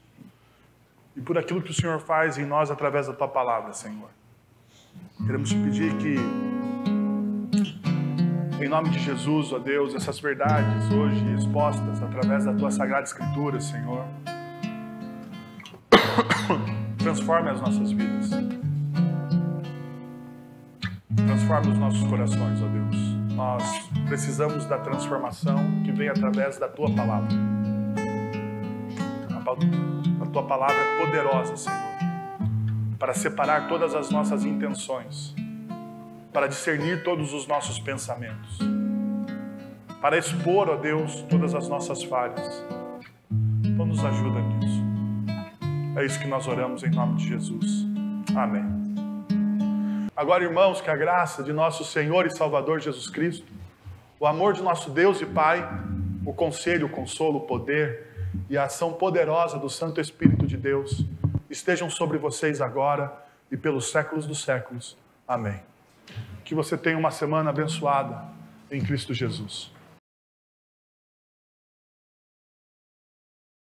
Speaker 1: e por aquilo que o Senhor faz em nós através da tua palavra, Senhor. Queremos te pedir que, em nome de Jesus, ó Deus, essas verdades hoje expostas através da tua Sagrada Escritura, Senhor, transforme as nossas vidas. Transforme os nossos corações, ó Deus. Nós precisamos da transformação que vem através da tua palavra. A tua palavra é poderosa, Senhor, para separar todas as nossas intenções, para discernir todos os nossos pensamentos, para expor, ó Deus, todas as nossas falhas. Então nos ajuda nisso. É isso que nós oramos em nome de Jesus. Amém. Agora, irmãos, que a graça de nosso Senhor e Salvador Jesus Cristo, o amor de nosso Deus e Pai, o conselho, o consolo, o poder e a ação poderosa do Santo Espírito de Deus estejam sobre vocês agora e pelos séculos dos séculos. Amém. Que você tenha uma semana abençoada em Cristo Jesus.